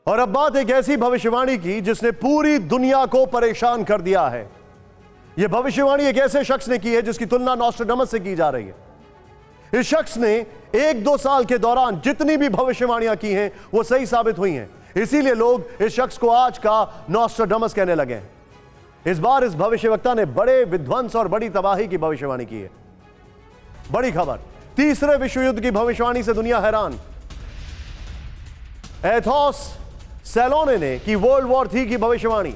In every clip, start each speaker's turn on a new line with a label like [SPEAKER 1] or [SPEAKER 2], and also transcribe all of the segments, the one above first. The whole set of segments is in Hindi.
[SPEAKER 1] और अब बात एक ऐसी भविष्यवाणी की जिसने पूरी दुनिया को परेशान कर दिया है। यह भविष्यवाणी एक ऐसे शख्स ने की है जिसकी तुलना नॉस्ट्राडामस से की जा रही है। इस शख्स ने 1-2 साल के दौरान जितनी भी भविष्यवाणियां की हैं वो सही साबित हुई हैं। इसीलिए लोग इस शख्स को आज का नॉस्ट्राडामस कहने लगे हैं। इस बार इस भविष्यवक्ता ने बड़े विध्वंस और बड़ी तबाही की भविष्यवाणी की है। बड़ी खबर, तीसरे विश्व युद्ध की भविष्यवाणी से दुनिया हैरान। एथोस सेलोने ने की वर्ल्ड वॉर 3 की भविष्यवाणी।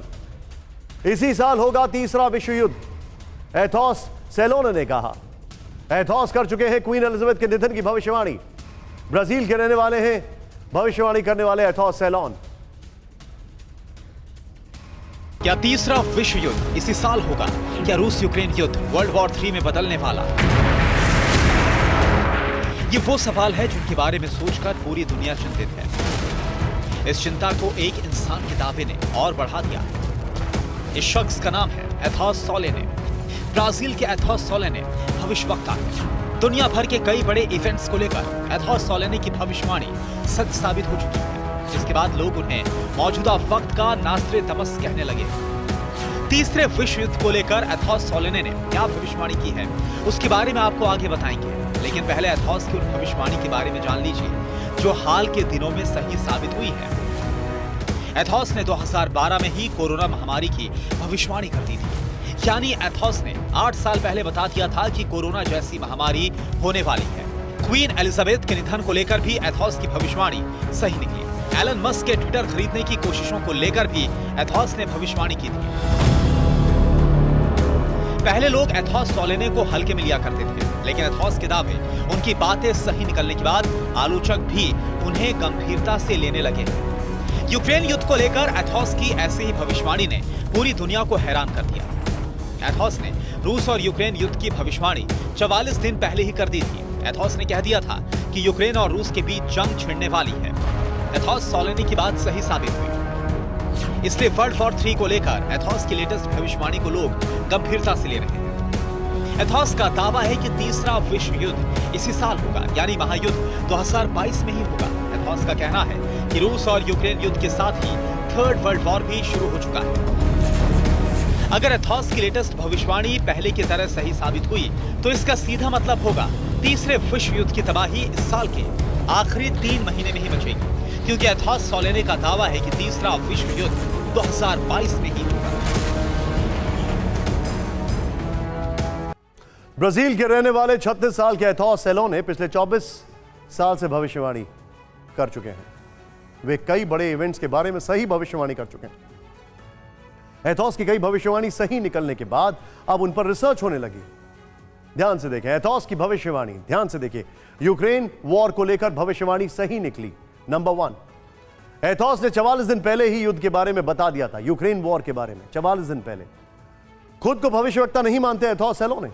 [SPEAKER 1] इसी साल होगा तीसरा विश्व युद्ध, एथोस सेलोने ने कहा। एथोस कर चुके हैं क्वीन एलिजाबेथ के निधन की भविष्यवाणी। ब्राजील के रहने वाले हैं भविष्यवाणी करने वाले एथोस सेलोन।
[SPEAKER 2] क्या तीसरा विश्व युद्ध इसी साल होगा? क्या रूस यूक्रेन युद्ध वर्ल्ड वॉर 3 में बदलने वाला? ये वो सवाल है जिनके बारे में सोचकर पूरी दुनिया चिंतित है। इस चिंता को एक इंसान के दावे ने और बढ़ा दिया। इस शख्स का नाम है एथोस सोलेने। ब्राजील के एथोस सोलेने भविष्यवक्ता है। दुनिया भर के कई बड़े इवेंट्स को लेकर एथोस सोलेने की भविष्यवाणी सच साबित हो चुकी है, जिसके बाद लोग उन्हें मौजूदा वक्त का नास्ट्राडामस कहने लगे। तीसरे विश्व युद्ध को लेकर एथोस सोलेने ने क्या भविष्यवाणी की है उसके बारे में आपको आगे बताएंगे, लेकिन पहले एथोस की उन भविष्यवाणी के बारे में जान लीजिए जो हाल के दिनों में सही साबित हुई है। एथोस ने 2012 में ही कोरोना महामारी की भविष्यवाणी कर दी थी। यानी एथोस ने 8 साल पहले बता दिया था कि कोरोना जैसी महामारी होने वाली है। क्वीन एलिजाबेथ के निधन को लेकर भी एथोस की भविष्यवाणी सही निकली। एलन मस्क के ट्विटर खरीदने की कोशिशों को लेकर भी एथोस ने भविष्यवाणी की थी। पहले लोग एथोस सोलेने को हल्के में लिया करते थे, लेकिन एथोस के दावे, उनकी बातें सही निकलने के बाद आलोचक भी उन्हें गंभीरता से लेने लगे। यूक्रेन युद्ध को लेकर एथोस की ऐसी ही भविष्यवाणी ने पूरी दुनिया को हैरान कर दिया। एथोस ने रूस और यूक्रेन युद्ध की भविष्यवाणी 44 दिन पहले ही कर दी थी। एथोस ने कह दिया था कि यूक्रेन और रूस के बीच जंग छिड़ने वाली है। एथोस सोलेने की बात सही साबित हुई, इसलिए वर्ल्ड वॉर 3 को लेकर एथोस की लेटेस्ट भविष्यवाणी को लोग गंभीरता से ले रहे हैं। एथोस का दावा है कि तीसरा विश्व युद्ध इसी साल होगा, यानी महायुद्ध 2022 में ही होगा। एथोस का कहना है कि रूस और यूक्रेन युद्ध के साथ ही थर्ड वर्ल्ड वॉर भी शुरू हो चुका है। अगर एथोस की लेटेस्ट भविष्यवाणी पहले की तरह सही साबित हुई तो इसका सीधा मतलब होगा तीसरे विश्व युद्ध की तबाही इस साल के आखिरी 3 महीने में ही मचेगी, क्योंकि एथोस सोलेने का दावा है कि तीसरा विश्व युद्ध 2022 में ही होगा।
[SPEAKER 1] ब्राजील के रहने वाले 36 साल के एथोस सेलोने पिछले 24 साल से भविष्यवाणी कर चुके हैं। वे कई बड़े इवेंट्स के बारे में सही भविष्यवाणी कर चुके हैं। एथोस की कई भविष्यवाणी सही निकलने के बाद अब उन पर रिसर्च होने लगी। ध्यान से देखें एथोस की भविष्यवाणी, ध्यान से देखिए। यूक्रेन वॉर को लेकर भविष्यवाणी सही निकली। नंबर 1, एथोस ने 44 दिन पहले ही युद्ध के बारे में बता दिया था, यूक्रेन वॉर के बारे में 44 दिन पहले। खुद को भविष्यवक्ता नहीं मानते एथोस सेलोने।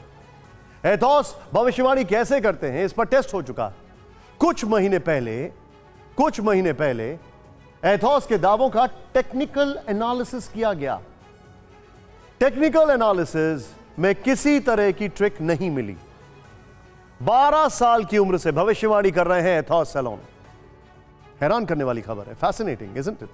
[SPEAKER 1] एथोस भविष्यवाणी कैसे करते हैं इस पर टेस्ट हो चुका। कुछ महीने पहले एथोस के दावों का टेक्निकल एनालिसिस किया गया। टेक्निकल एनालिसिस में किसी तरह की ट्रिक नहीं मिली। 12 साल की उम्र से भविष्यवाणी कर रहे हैं एथोस सेलोने। हैरान करने वाली खबर है। Fascinating, isn't it?